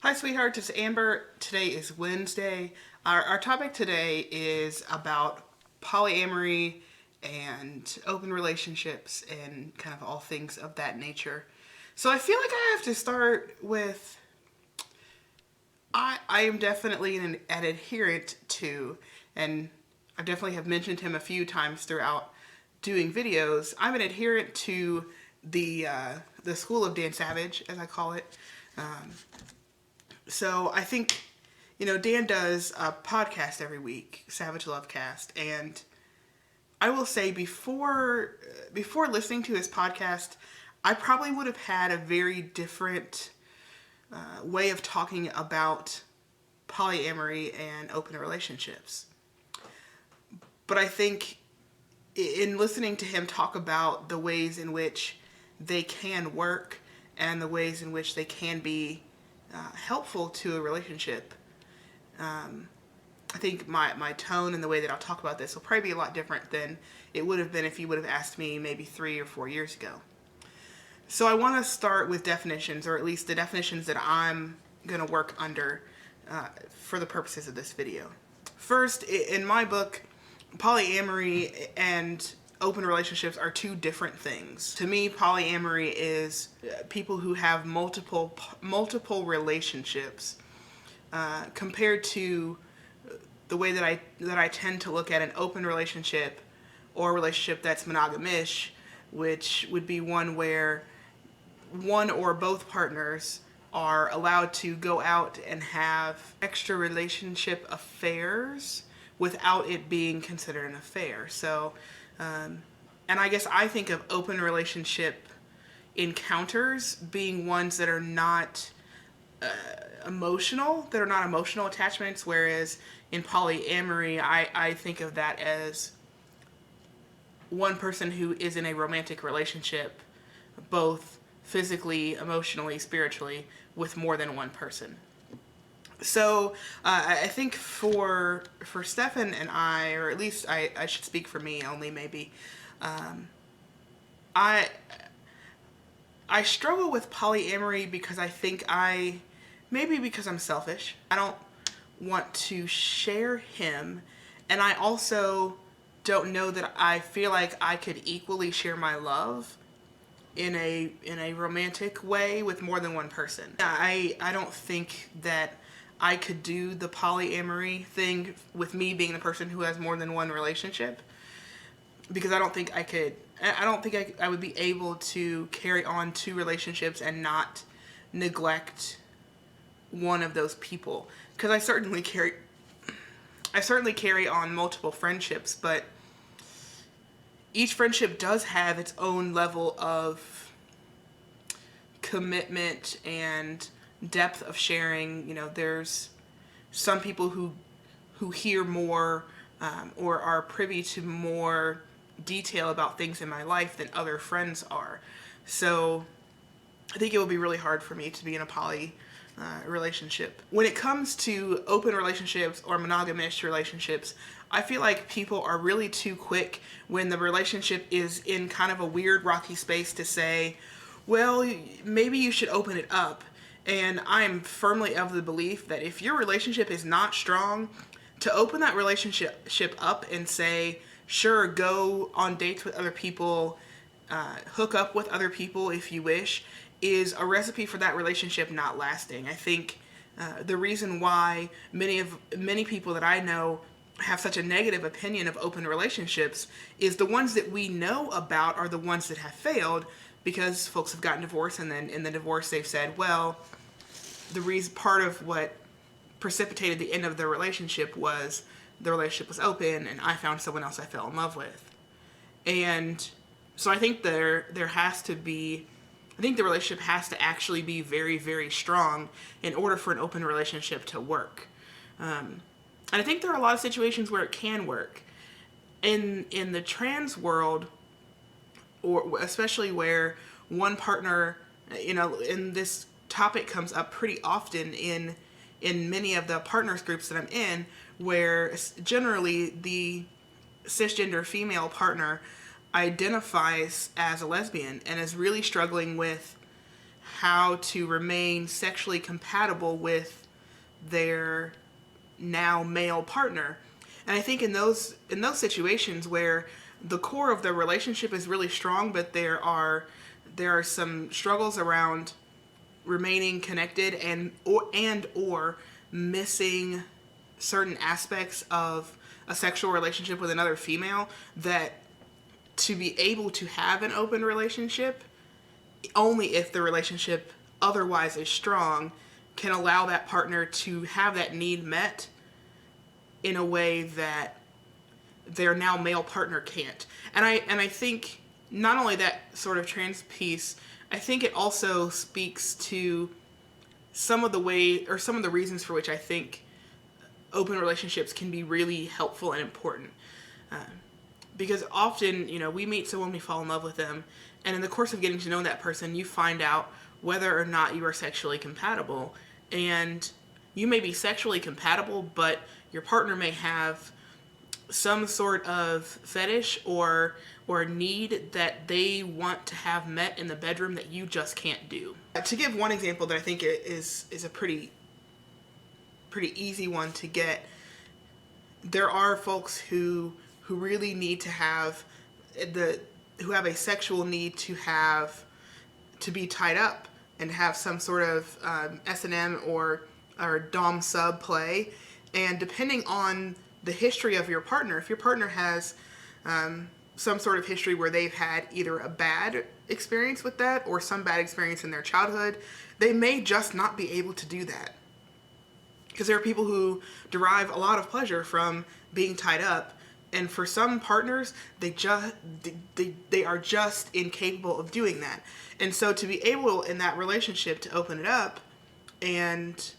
Hi, sweetheart. It's Amber. Today is Wednesday. Our topic today is about polyamory and open relationships and kind of all things of that nature. So I feel like I have to start with I am definitely an adherent to, and I definitely have mentioned him a few times throughout doing videos. I'm an adherent to the school of Dan Savage, as I call it. Um, so I think, Dan does a podcast every week, Savage Lovecast, and I will say before listening to his podcast, I probably would have had a very different way of talking about polyamory and open relationships. But I think in listening to him talk about the ways in which they can work and the ways in which they can be helpful to a relationship, I think my tone and the way that I'll talk about this will probably be a lot different than it would have been if you would have asked me maybe 3 or 4 years ago. So I want to start with definitions, or at least the definitions that I'm going to work under for the purposes of this video. First, in my book, polyamory and open relationships are two different things. To me, polyamory is people who have multiple relationships, compared to the way that I tend to look at an open relationship or a relationship that's monogamish, which would be one where one or both partners are allowed to go out and have extra relationship affairs without it being considered an affair. So, and I guess I think of open relationship encounters being ones that are not that are not emotional attachments, whereas in polyamory, I think of that as one person who is in a romantic relationship, both physically, emotionally, spiritually, with more than one person. So I think for Stefan and I, or at least I should speak for me only maybe, I I struggle with polyamory because I think maybe because I'm selfish. I don't want to share him, and I also don't know that I feel like I could equally share my love in a romantic way with more than one person. I don't think that I could do the polyamory thing with me being the person who has more than one relationship, because I don't think I could. I don't think I would be able to carry on two relationships and not neglect one of those people. Because I certainly carry on multiple friendships, but each friendship does have its own level of commitment and depth of sharing. There's some people who hear more, or are privy to more detail about things in my life than other friends are. So I think it would be really hard for me to be in a poly relationship. When it comes to open relationships or monogamish relationships, I feel like people are really too quick when the relationship is in kind of a weird rocky space to say, well, maybe you should open it up. And I'm firmly of the belief that if your relationship is not strong, to open that relationship up and say, sure, go on dates with other people, hook up with other people if you wish, is a recipe for that relationship not lasting. I think the reason why many people that I know have such a negative opinion of open relationships is the ones that we know about are the ones that have failed, because folks have gotten divorced, and then in the divorce they've said, well, the reason, part of what precipitated the end of the relationship was the relationship was open and I found someone else I fell in love with. And so I think there has to be, I think the relationship has to actually be very, very strong in order for an open relationship to work. And I think there are a lot of situations where it can work. In the trans world, or especially where one partner, and this topic comes up pretty often in many of the partners groups that I'm in, where generally the cisgender female partner identifies as a lesbian and is really struggling with how to remain sexually compatible with their now male partner. And I think in those situations where the core of the relationship is really strong, but there are some struggles around remaining connected and or missing certain aspects of a sexual relationship with another female, that to be able to have an open relationship, only if the relationship otherwise is strong, can allow that partner to have that need met in a way that their now male partner can't. And I think not only that sort of trans piece, I think it also speaks to some of the reasons for which I think open relationships can be really helpful and important. Because often, we meet someone, we fall in love with them, and in the course of getting to know that person, you find out whether or not you are sexually compatible. And you may be sexually compatible, but your partner may have some sort of fetish or need that they want to have met in the bedroom that you just can't do. To give one example that I think is a pretty easy one to get, there are folks who really need to have who have a sexual need to be tied up and have some sort of S&M or dom sub play. And depending on the history of your partner, if your partner has some sort of history where they've had either a bad experience with that or some bad experience in their childhood, they may just not be able to do that. Because there are people who derive a lot of pleasure from being tied up, and for some partners, they are just incapable of doing that. And so to be able in that relationship to open it up and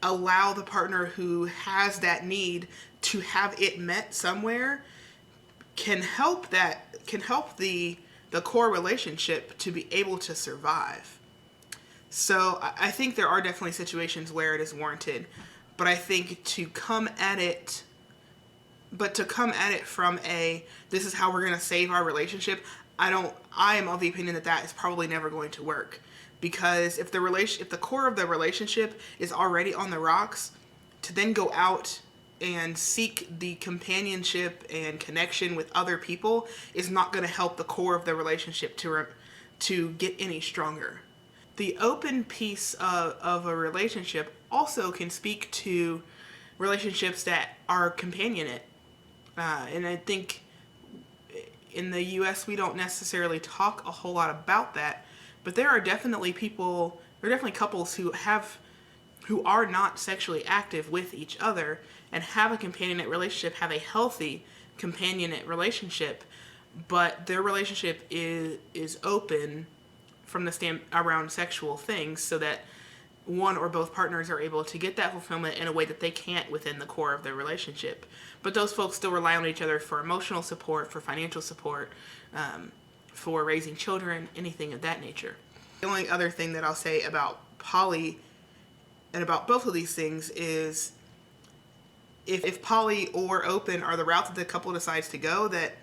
allow the partner who has that need to have it met somewhere can help the core relationship to be able to survive. So I think there are definitely situations where it is warranted, but I think to come at it from this is how we're going to save our relationship, I am of the opinion that is probably never going to work. Because if the core of the relationship is already on the rocks, to then go out and seek the companionship and connection with other people is not going to help the core of the relationship to get any stronger. The open piece of a relationship also can speak to relationships that are companionate. And I think in the US we don't necessarily talk a whole lot about that, but there are definitely couples who are not sexually active with each other and have a companionate relationship, have a healthy companionate relationship, but their relationship is open from the around sexual things, so that one or both partners are able to get that fulfillment in a way that they can't within the core of their relationship. But those folks still rely on each other for emotional support, for financial support, for raising children, anything of that nature. The only other thing that I'll say about poly and about both of these things is if poly or open are the route that the couple decides to go, that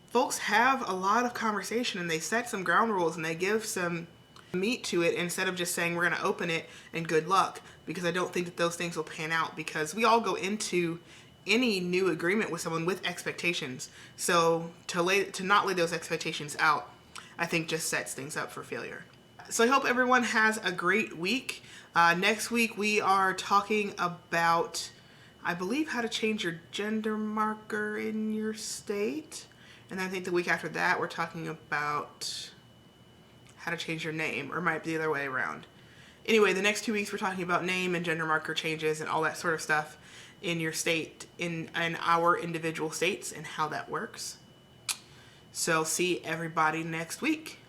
folks have a lot of conversation and they set some ground rules and they give some meat to it instead of just saying we're going to open it and good luck, because I don't think that those things will pan out, because we all go into any new agreement with someone with expectations. So to not lay those expectations out, I think just sets things up for failure. So I hope everyone has a great week. Next week we are talking about, I believe, how to change your gender marker in your state. And I think the week after that we're talking about how to change your name, or it might be the other way around. Anyway, the next 2 weeks we're talking about name and gender marker changes and all that sort of stuff in your state, in our individual states, and how that works. So see everybody next week.